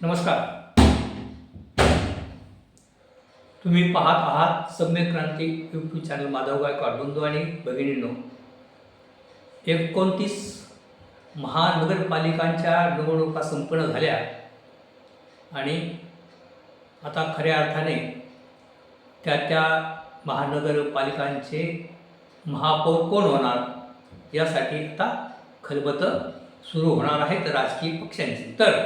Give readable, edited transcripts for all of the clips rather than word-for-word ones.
नमस्कार. तुम्ही पाहत आहात सम्यक क्रांती यूट्यूब चॅनल. माधव गायकवाड. बंधू आणि भगिनींनो, 29 महानगरपालिकांच्या निवडणुका संपन्न झाल्या आणि आता खऱ्या अर्थाने त्या महानगरपालिकांचे महापौर कोण होणार यासाठी आता खलबतं सुरू होणार आहेत राजकीय पक्षांची. तर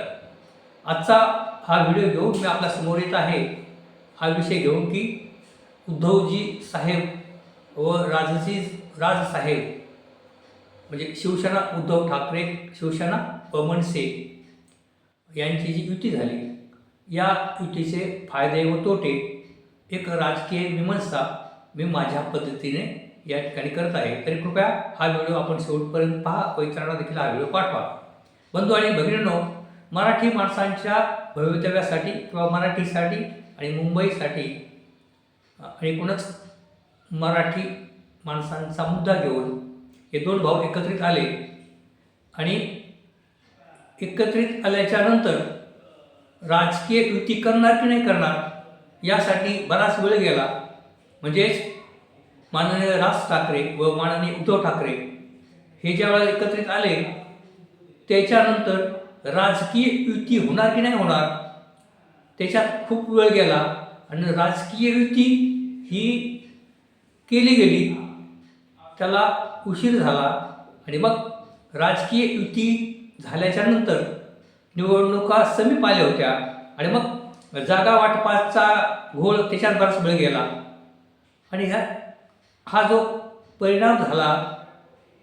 आजचा हा व्हिडिओ घेऊन मी आपल्यासमोर येत आहे. हा विषय घेऊन की उद्धवजी साहेब व राजसाहेब म्हणजे शिवसेना उद्धव ठाकरे, शिवसेना व मनसे यांची जी युती झाली, या युतीचे फायदे व तोटे एक राजकीय मीमांसा मी माझ्या पद्धतीने या ठिकाणी करत आहे. तरी कृपया हा व्हिडिओ आपण शेवटपर्यंत पहा व इतरांना देखील हा व्हिडिओ पाठवा. बंधू आणि भगिनींनो, मराठी माणसांच्या भवितव्यासाठी किंवा मराठीसाठी आणि मुंबईसाठी एकूणच मराठी माणसांचा मुद्दा घेऊन हे दोन भाऊ एकत्रित आले आणि एकत्रित आल्याच्यानंतर राजकीय युती करणार की नाही करणार यासाठी बराच वेळ गेला. म्हणजेच माननीय राज ठाकरे व माननीय उद्धव ठाकरे हे ज्यावेळेला एकत्रित आले त्याच्यानंतर राजकीय युती होणार की नाही होणार त्याच्यात खूप वेळ गेला आणि राजकीय युती ही केली गेली, त्याला उशीर झाला आणि मग राजकीय युती झाल्याच्यानंतर निवडणुका समीप आल्या होत्या आणि मग जागा वाटपाचा घोळ त्याच्यात बराच वेळ गेला आणि हा जो परिणाम झाला,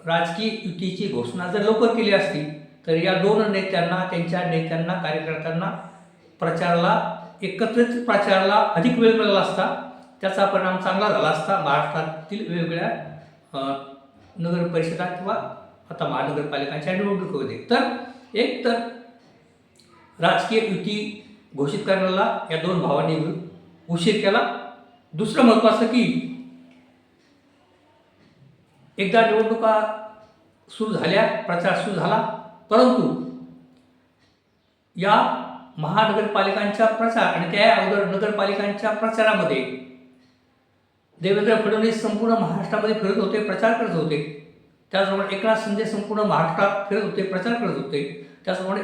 राजकीय युतीची घोषणा जर लवकर केली असती तर या दोन नेत्यांना, त्यांच्या नेत्यांना, कार्यकर्त्यांना एकत्रित प्रचाराला अधिक वेळ मिळाला असता. त्याचा परिणाम चांगला झाला असता महाराष्ट्रातील वेगवेगळ्या नगर परिषदा किंवा आता महानगरपालिकांच्या निवडणुकीमध्ये. तर राजकीय युती घोषित करण्याला या दोन भावांनी उशीर केला. दुसरं महत्त्वाचं की एकदा निवडणुका सुरू झाल्या, प्रचार सुरू झाला, परंतु या महानगरपालिकांच्या प्रचार आणि त्या अगोदर नगरपालिकांच्या प्रचारामध्ये देवेंद्र फडणवीस संपूर्ण महाराष्ट्रामध्ये फिरत होते, प्रचार करत होते. त्याचप्रमाणे एकनाथ शिंदे संपूर्ण महाराष्ट्रात फिरत होते, प्रचार करत होते. त्याचप्रमाणे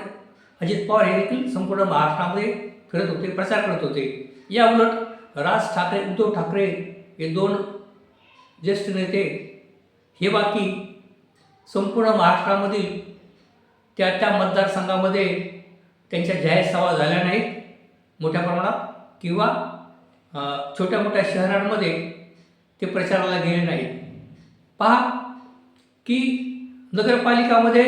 अजित पवार हे देखील संपूर्ण महाराष्ट्रामध्ये फिरत होते, प्रचार करत होते. या उलट राज ठाकरे, उद्धव ठाकरे हे दोन ज्येष्ठ नेते हे बाकी संपूर्ण महाराष्ट्रामधील त्या मतदारसंघामध्ये त्यांच्या जाहीर सभा झाल्या नाहीत मोठ्या प्रमाणात किंवा छोट्या मोठ्या शहरांमध्ये ते प्रचाराला गेले नाहीत. पहा की नगरपालिकामध्ये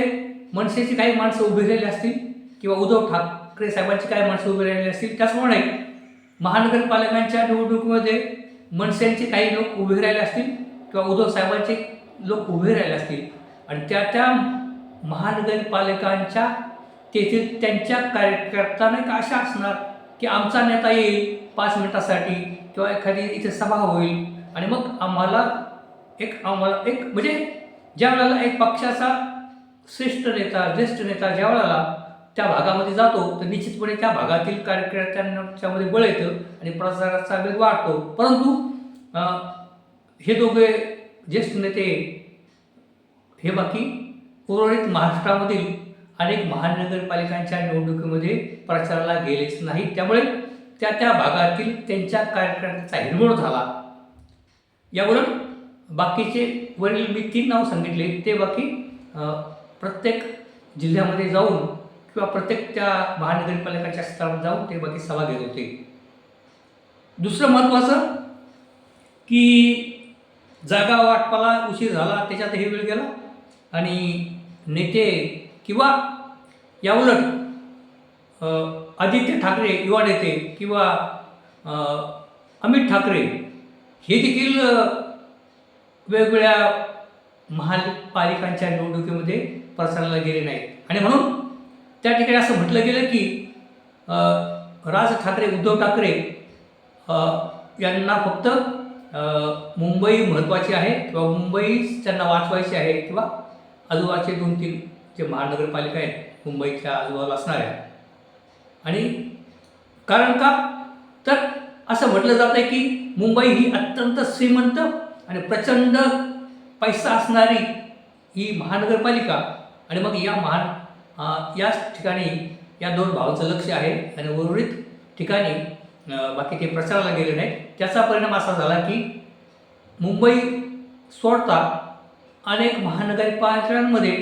मनसेची काही माणसं उभी राहिली असतील किंवा उद्धव ठाकरे साहेबांची काही माणसं उभी राहिली असतील. त्याचप्रमाणे महानगरपालिकांच्या निवडणुकीमध्ये मनसेचे काही लोक उभे राहिले असतील किंवा उद्धव साहेबांचे लोक उभे राहिले असतील आणि त्या महानगरपालिकांच्या तेथील त्यांच्या कार्यकर्त्यांना एक आशा असणार की आमचा नेता येईल 5 मिनिटासाठी किंवा एखादी इथे सभा होईल आणि मग आम्हाला एक म्हणजे ज्या वेळेला एक पक्षाचा श्रेष्ठ नेता, ज्येष्ठ नेता ज्या वेळेला त्या भागामध्ये जातो तर निश्चितपणे त्या भागातील कार्यकर्त्यांच्यामध्ये बळ येतं आणि प्रचाराचा वेग वाढतो. परंतु हे दोघे ज्येष्ठ नेते हे बाकी उर्वरित महाराष्ट्रामधील अनेक महानगरपालिकांच्या निवडणुकीमध्ये प्रचाराला गेलेच नाही. त्यामुळे त्या भागातील त्यांच्या कार्यकर्त्यांचा हिरमोड झाला. याउलट बाकीचे वरील मी 3 नाव सांगितले ते बाकी प्रत्येक जिल्ह्यामध्ये जाऊन किंवा प्रत्येक त्या महानगरपालिकाच्या स्थळावर जाऊन ते बाकी सभा घेत होते. दुसरं महत्त्वाचं की जागा वाटपाला उशीर झाला, त्याच्यातही वेळ गेला आणि नेते किंवा याउलट आदित्य ठाकरे युवा नेते किंवा अमित ठाकरे हे देखील वेगवेगळ्या महापालिकांच्या निवडणुकीमध्ये प्रचाराला गेले नाहीत आणि म्हणून त्या ठिकाणी असं म्हटलं गेलं की राज ठाकरे, उद्धव ठाकरे यांना फक्त मुंबई महत्त्वाची आहे किंवा मुंबई त्यांना वाचवायची आहे किंवा आजूबाजूचे 2-3 जे महानगरपालिका आहेत मुंबईच्या आजूबाजूला असणाऱ्या आणि कारण का, तर असं म्हटलं जातं आहे की मुंबई ही अत्यंत श्रीमंत आणि प्रचंड पैसा असणारी ही महानगरपालिका. आणि मग याच ठिकाणी या दोन भावांचं लक्ष आहे आणि उर्वरित ठिकाणी बाकी ते प्रचाराला गेले नाही. त्याचा परिणाम असा झाला की मुंबई सोडता अनेक महानगरपालिकांमध्ये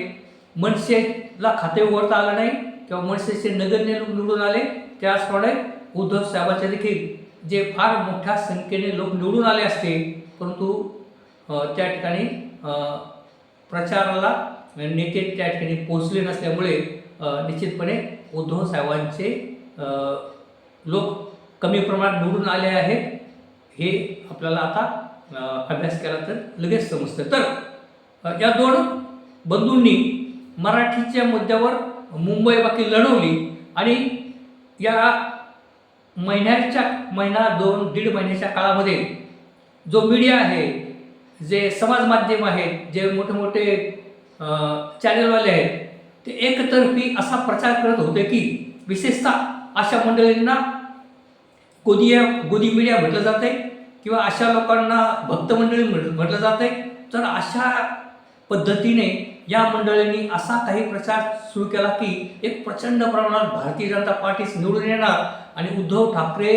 मनसेला खाते उघडता आलं नाही किंवा मनसेचे नगण्य लोक निवडून आले. त्याचप्रमाणे उद्धव साहेबांचे देखील जे फार मोठ्या संख्येने लोक निवडून आले असते, परंतु त्या ठिकाणी प्रचाराला नेते त्या ठिकाणी पोहोचले नसल्यामुळे निश्चितपणे उद्धव साहेबांचे लोक कमी प्रमाणात निवडून आले आहेत. हे आपल्याला आता अभ्यास केला तर लगेच समजतं. तर या दोन बंधूंनी मराठीच्या मुद्द्यावर मुंबई बाकी लढवली आणि या दीड महिन्याच्या काळामध्ये जो मीडिया आहे, जे समाज माध्यम आहेत, जे मोठे मोठे चॅनलवाले आहेत, ते एकतर्फी असा प्रचार करत होते की विशेषतः अशा मंडळींना गोदी मीडिया म्हटलं जात आहे किंवा अशा लोकांना भक्त मंडळी म्हटलं जात आहे. तर अशा पद्धतीने या मंडळींनी असा काही प्रचार सुरू केला की एक प्रचंड प्रमाणात भारतीय जनता पार्टीच निवडून येणार आणि उद्धव ठाकरे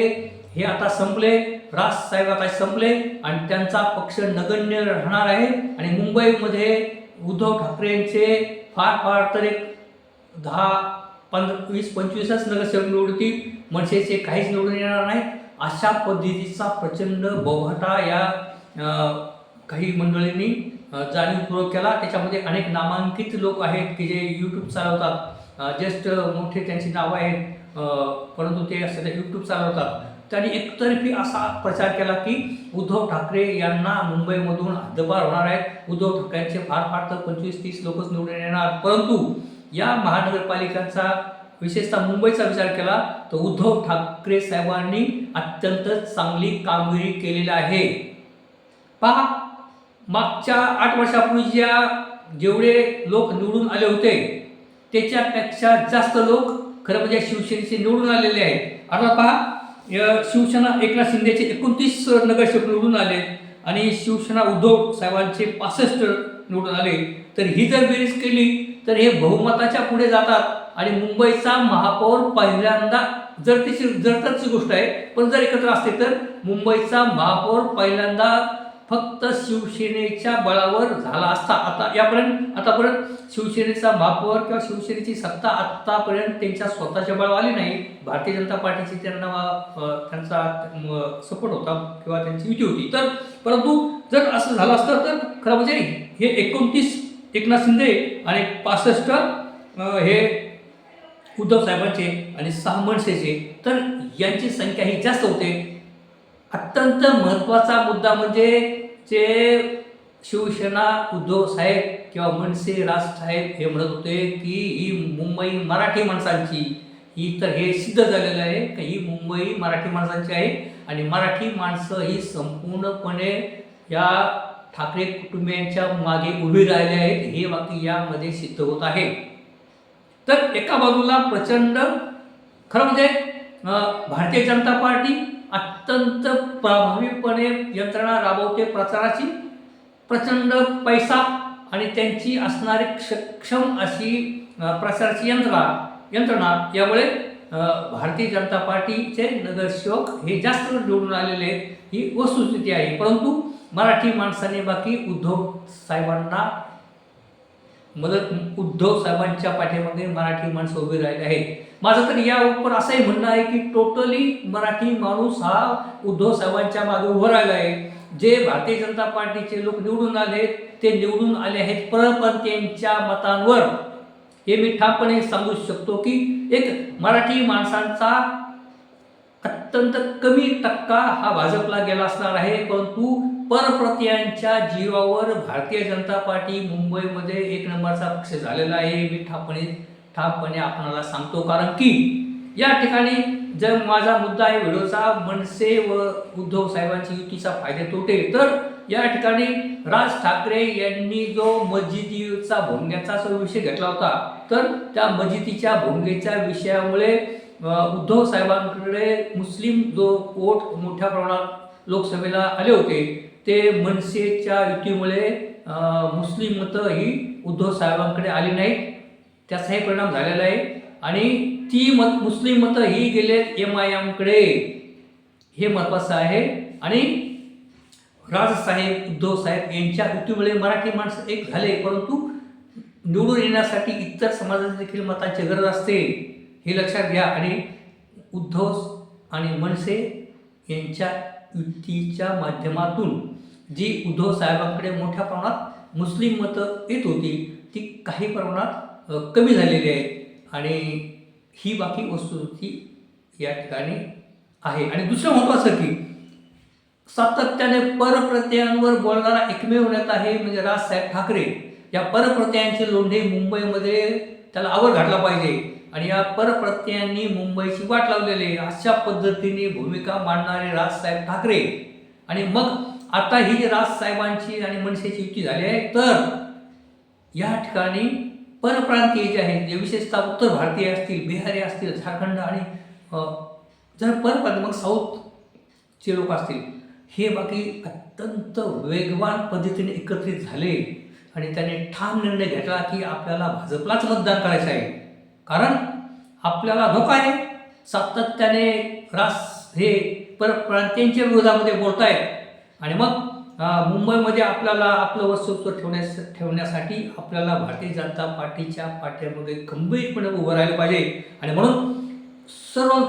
हे आता संपले, राजसाहेब आता संपले आणि त्यांचा पक्ष नगण्य राहणार आहे आणि मुंबईमध्ये उद्धव ठाकरेंचे फार तर एक 10-15-20-25च नगरसेवक निवडतील, मनसेचे काहीच निवडून येणार नाही. अशा पद्धतीचा प्रचंड बोभाटा या काही मंडळींनी जाणीवपूर्वक केला. त्याच्यामध्ये अनेक नामांकित लोक आहेत की जे यूट्यूब चालवतात, जस्ट मोठे त्यांची नावं आहेत, परंतु ते सध्या यूट्यूब चालवतात. त्यांनी एकतर्फी असा प्रचार केला की उद्धव ठाकरे यांना मुंबईमधून हद्दपार होणार आहेत, उद्धव ठाकरेंचे फार तर 25-30 लोकच निवडून येणार. परंतु या महानगरपालिकांचा विशेषतः मुंबईचा विचार केला तर उद्धव ठाकरे साहेबांनी अत्यंत चांगली कामगिरी केलेली आहे. पहा, मागच्या 8 वर्षापूर्वी जेवढे लोक निवडून आले होते त्याच्यापेक्षा जास्त लोक खरं म्हणजे शिवसेनेचे निवडून आलेले आहेत. आता पहा, शिवसेना एकनाथ शिंदेचे 29 नगरसेवक निवडून आले आणि शिवसेना उद्धव साहेबांचे 65 निवडून आले. तर ही जर बेरीज केली तर हे बहुमताच्या पुढे जातात आणि मुंबईचा महापौर पहिल्यांदा जर गोष्ट आहे, पण जर एकत्र असते तर मुंबईचा महापौर पहिल्यांदा फक्त शिवसेनेच्या बळावर झाला असता. आतापर्यंत शिवसेनेचा महापौर किंवा शिवसेनेची सत्ता आतापर्यंत त्यांच्या स्वतःच्या बळावर आली नाही. भारतीय जनता पार्टीची त्यांचा सपोर्ट होता किंवा त्यांची युती होती. तर परंतु जर असं झालं असतं तर खरं म्हणजे हे 29 एकनाथ शिंदे आणि 65 हे उद्धव साहेबांचे आणि 6 मनसेचे, तर यांची संख्या ही जास्त होते. अत्यंत महत्त्वाचा मुद्दा म्हणजे जे शिवसेना उद्धव साहेब किंवा मनसे राजसाहेब हे म्हणत होते की ही मुंबई मराठी माणसांची, ही तर हे सिद्ध झालेलं आहे की ही मुंबई मराठी माणसांची आहे आणि मराठी माणसं ही संपूर्णपणे या ठाकरे कुटुंबियांच्या मागे उभी राहिले आहेत, हे वाक्य यामध्ये सिद्ध होत आहे. तर एका बाजूला प्रचंड खरं म्हणजे भारतीय जनता पार्टी अत्यंत प्रभावीपणे यंत्रणा राबवते प्रचाराची, प्रचंड पैसा आणि त्यांची असणारी सक्षम अशी प्रचाराची यंत्रणा यामुळे भारतीय जनता पार्टीचे नगरसेवक हे जास्त निवडून आलेले ही वस्तुस्थिती आहे. परंतु मराठी माणसाने बाकी उद्धव साहेबांच्या पाठीमागे मराठी माणसं उभी राहिली आहेत. माझं तर यावर असंही म्हणणं आहे की टोटली मराठी माणूस हा उद्धव साहेबांच्या मागे उभं राहिला आहे. जे भारतीय जनता पार्टीचे लोक निवडून आले ते निवडून आले आहेत परप्रांतीयांच्या मतांवर. हे मी ठामपणे सांगू शकतो की एक मराठी माणसांचा अत्यंत कमी टक्का हा भाजपला गेला असणार आहे, परंतु परप्रांतीयांच्या जीवावर भारतीय जनता पार्टी मुंबईमध्ये 1 नंबरचा पक्ष झालेला आहे. मी ठामपणे आपणाला सांगतो, कारण की या ठिकाणी जर माझा मुद्दा आहे व्हिडिओचा मनसे व उद्धव साहेबांची युतीचा फायदे तोटे, तर या ठिकाणी राज ठाकरे यांनी जो मस्जिदीचा भोंग्याचा जो विषय घेतला होता, तर त्या मस्जिदीच्या भोंग्याच्या विषयामुळे उद्धव साहेबांकडे मुस्लिम जो वोट मोठ्या प्रमाणात लोकसभेला आले होते ते मनसेच्या युतीमुळे मुस्लिम मतं ही उद्धव साहेबांकडे आली नाहीत, त्याचाही परिणाम झालेला आहे आणि ती मुस्लिम मतं ही गेलेत MIMकडे, हे महत्त्वाचं आहे. आणि राजसाहेब उद्धव साहेब यांच्या युतीमुळे मराठी माणसं एक झाले, परंतु निवडून येण्यासाठी इतर समाजाची देखील मतांची गरज असते, हे लक्षात घ्या. आणि उद्धव आणि मनसे यांच्या युतीच्या माध्यमातून जी उद्धव साहेबांकडे मोठ्या प्रमाणात मुस्लिम मतं येत होती ती काही प्रमाणात कमी झालेली आहे आणि ही बाकी वस्तुस्थिती या ठिकाणी आहे. आणि दुसरं महत्त्वाचं की सातत्याने परप्रत्ययांवर बोलणारा एकमेव नेता आहे म्हणजे राजसाहेब ठाकरे. या परप्रत्ययांचे लोंढे मुंबईमध्ये त्याला आवर घातला पाहिजे आणि या परप्रत्ययांनी मुंबईची वाट लावलेली आहे, अशा पद्धतीने भूमिका मांडणारे राजसाहेब ठाकरे. आणि मग आता ही राजसाहेबांची आणि मनसेची युती झाली आहे, तर या ठिकाणी परप्रांतीय जे आहेत, जे विशेषतः उत्तर भारतीय असतील, बिहारी असतील, झारखंड आणि जर परप्रांतीय मग साऊथचे लोक असतील, हे बाकी अत्यंत वेगवान पद्धतीने एकत्रित झाले आणि त्याने ठाम निर्णय घेतला की आपल्याला भाजपलाच मतदान करायचं आहे, कारण आपल्याला धोका आहे. सातत्याने हे परप्रांतीयांच्या विरोधामध्ये बोलतायत आणि मग मुंबईमध्ये आपल्याला आपलं वर्चस्व ठेवण्यासाठी आपल्याला भारतीय जनता पार्टीच्या पाठीमागे खंबीरपणे उभं राहिलं पाहिजे. आणि म्हणून सर्व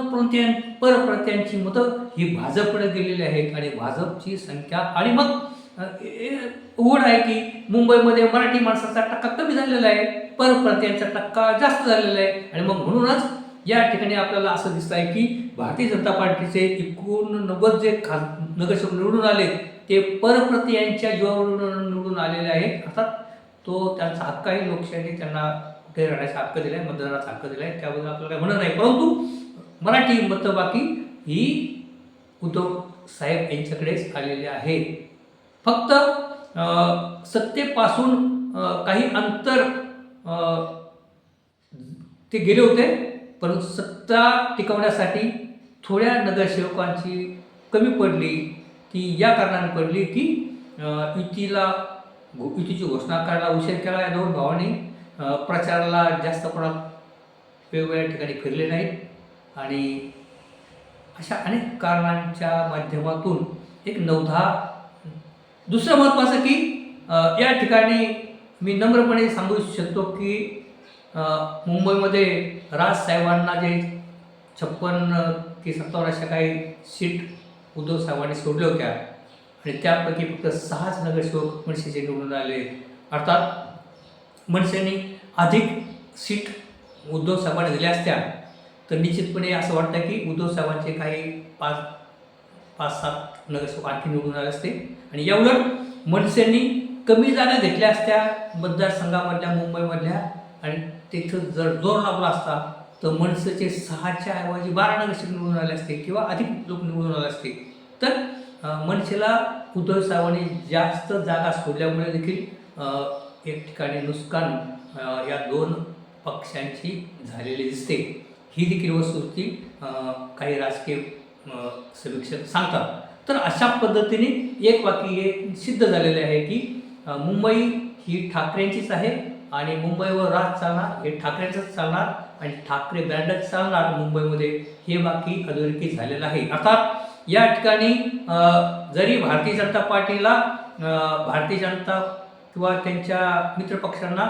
परप्रांतीयांची मतं ही भाजपकडे गेलेली आहेत आणि भाजपची संख्या आणि मग उघड आहे की मुंबईमध्ये मराठी माणसाचा टक्का कमी झालेला आहे, परप्रांतीयांचा टक्का जास्त झालेला आहे. आणि मग म्हणूनच या ठिकाणी आपल्याला असं दिसतं आहे की भारतीय जनता पार्टीचे 89 जे नगरसेवक निवडून आले ते परप्रांतीयांच्या जीवावरून निवडून आलेले आहेत. अर्थात तो त्यांचा हक्क आहे, लोकशाही त्यांना कुठे राहण्याचा हक्क दिला आहे, मतदानाचा हक्क दिला आहे, त्याबद्दल आपल्याला काही म्हणणं नाही. परंतु मराठी मतं बाकी ही उद्धव साहेब यांच्याकडेच आलेले आहेत. फक्त सत्तेपासून काही अंतर ते गेले होते, परंतु सत्ता टिकवण्यासाठी थोड्या नगरसेवकांची कमी पडली. ती या कारणाने पडली की युतीची घोषणा करायला उशीर केला. या दोन भावांनी प्रचाराला जास्त प्रमाणात वेगवेगळ्या ठिकाणी फिरले नाहीत आणि अशा अनेक कारणांच्या माध्यमातून एक 9-10. दुसरं महत्त्वाचं की या ठिकाणी मी नम्रपणे सांगू शकतो की मुंबईमध्ये राजसाहेबांना जे 56 की 57 अशा काही सीट उद्धव साहेबांनी सोडल्या होत्या आणि त्यापैकी फक्त 6च नगरसेवक मनसेचे निवडून आले. अर्थात मनसेने अधिक सीट उद्धव साहेबांनी दिल्या असत्या तर निश्चितपणे असं वाटतं की उद्धव साहेबांचे काही 5-7 नगरसेवक आणखी निवडून आले असते. आणि याउलट मनसेने कमी जागा घेतल्या असत्या मतदारसंघामधल्या मुंबईमधल्या आणि तिथं जर जोर लावला असता तर मनसेचे 6च्या ऐवजी 12 नगरसेवक निवडून आले असते किंवा अधिक लोक निवडून आले असते. तर मनसेला उद्धव साहेबांनी जास्त जागा सोडल्यामुळे देखील एक ठिकाणी नुकसान या दोन पक्षांची झालेली दिसते. ही देखील वस्तुस्थिती काही राजकीय समीक्षक सांगतात. तर अशा पद्धतीने एक वाक्य हे सिद्ध झालेले आहे की मुंबई ही ठाकरेंचीच आहे आणि मुंबईवर राज चालणार हे ठाकरेंचंच चालणार आणि ठाकरे ब्रँडच चालणार मुंबईमध्ये, हे बाकी अधोरेखित झालेलं आहे. अर्थात या ठिकाणी जरी भारतीय जनता पार्टीला भारतीय जनता किंवा त्यांच्या मित्रपक्षांना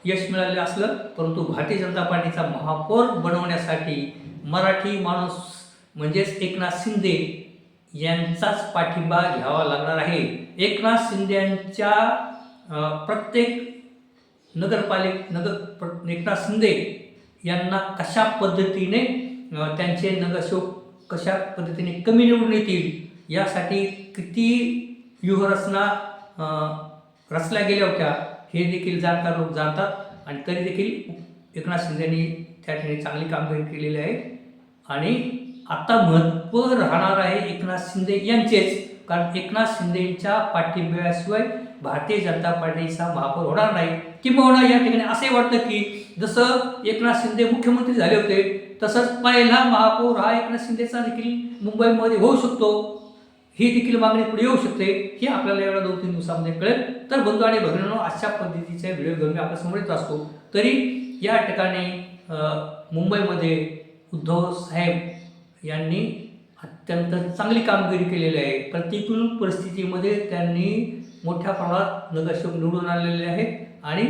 यश मिळाले असलं, परंतु भारतीय जनता पार्टीचा महापौर बनवण्यासाठी मराठी माणूस म्हणजेच एकनाथ शिंदे यांचाच पाठिंबा घ्यावा लागणार आहे. एकनाथ शिंदेंच्या प्रत्येक एकनाथ शिंदे यांना कशा पद्धतीने त्यांचे नगरसेवक कशा पद्धतीने कमी निवडून येतील यासाठी किती व्यूहरचना रचल्या गेल्या होत्या हे देखील जाणकार लोक जाणतात आणि तरी देखील एकनाथ शिंदेंनी त्या ठिकाणी चांगली कामगिरी केलेली आहे. आणि आता महत्त्व राहणार आहे एकनाथ शिंदे यांचेच, कारण एकनाथ शिंदेंच्या पाठिंब्याशिवाय भारतीय जनता पार्टीचा महापौर होणार नाही. किंबहुना या ठिकाणी असे वाटतं की जसं एकनाथ शिंदे मुख्यमंत्री झाले होते तसंच पहिला महापौर हा एकनाथ शिंदेचा देखील मुंबईमध्ये होऊ शकतो, ही देखील मागणी पुढे येऊ शकते, हे आपल्याला एवढ्या 2-3 दिवसामध्ये कळेल. तर बंधू आणि भगिनींनो, अशा पद्धतीचे व्हिडिओ घेऊन मी आपल्यासमोर येत असतो. तरी या ठिकाणी मुंबईमध्ये उद्धव साहेब यांनी अत्यंत चांगली कामगिरी केलेली आहे. प्रतिकूल परिस्थितीमध्ये त्यांनी मोठ्या प्रमाणात नगरसेवक निवडून आलेले आहेत आणि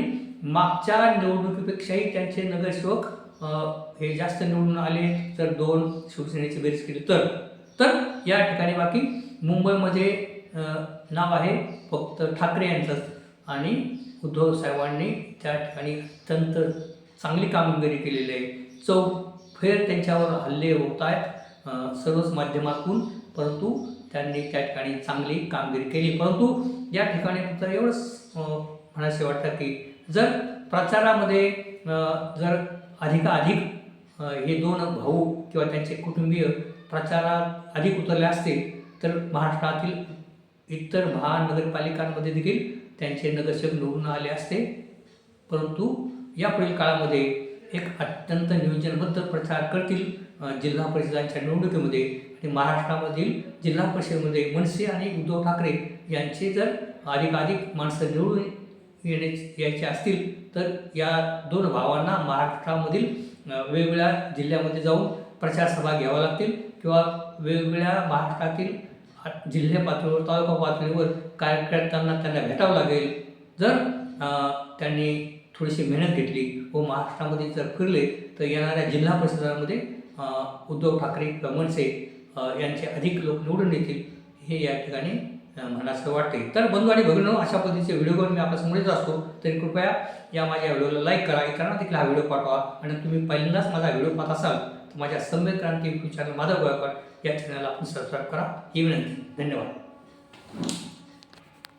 मागच्या निवडणुकीपेक्षाही त्यांचे नगरसेवक हे जास्त निवडून आले. जर 2 शिवसेनेची बेरीज केली तर या ठिकाणी बाकी मुंबईमध्ये नाव आहे फक्त ठाकरे यांचंच आणि उद्धव साहेबांनी त्या ठिकाणी अत्यंत चांगली कामगिरी केलेली आहे. चौफेर त्यांच्यावर हल्ले होत आहेत सर्वच माध्यमातून, परंतु त्यांनी त्या ठिकाणी चांगली कामगिरी केली. परंतु या ठिकाणी फक्त एवढंच म्हणायचं वाटतं की जर प्रचारामध्ये जर अधिकाधिक हे 2 भाऊ किंवा त्यांचे कुटुंबीय प्रचारात अधिक उतरले असते तर महाराष्ट्रातील इतर महानगरपालिकांमध्ये देखील त्यांचे नगरसेवक निवडून आले असते. परंतु यापुढील काळामध्ये एक अत्यंत नियोजनबद्ध प्रचार करतील जिल्हा परिषदांच्या निवडणुकीमध्ये आणि महाराष्ट्रामधील जिल्हा परिषदेमध्ये मनसे आणि उद्धव ठाकरे यांचे जर अधिकाधिक माणसं निवडून यायचे असतील तर या 2 भावांना महाराष्ट्रामधील वेगवेगळ्या जिल्ह्यामध्ये जाऊन प्रचारसभा घ्याव्या लागतील किंवा वेगवेगळ्या महाराष्ट्रातील जिल्हा पातळीवर तालुका पातळीवर कार्यकर्त्यांना त्यांना भेटावं लागेल. जर त्यांनी थोडीशी मेहनत घेतली व महाराष्ट्रामध्ये जर फिरले तर येणाऱ्या जिल्हा परिषदांमध्ये उद्धव ठाकरे किंवा मनसे यांचे अधिक लोक निवडून येतील, हे या ठिकाणी म्हणायचं वाटते. तर बंधू आणि भगिनींनो, अशा पद्धतीचे व्हिडिओ घेऊन मी आपल्यासमोर येत असतो. तरी कृपया या माझ्या व्हिडिओला लाईक करा, इतरांना देखील हा व्हिडिओ पाठवा आणि तुम्ही पहिल्यांदाच माझा व्हिडिओ पाहत असाल तर माझ्या सम्यक क्रांती यूट्यूब चॅनल माधव गोळाकर या चॅनलला आपण सबस्क्राईब करा, ही विनंती. धन्यवाद.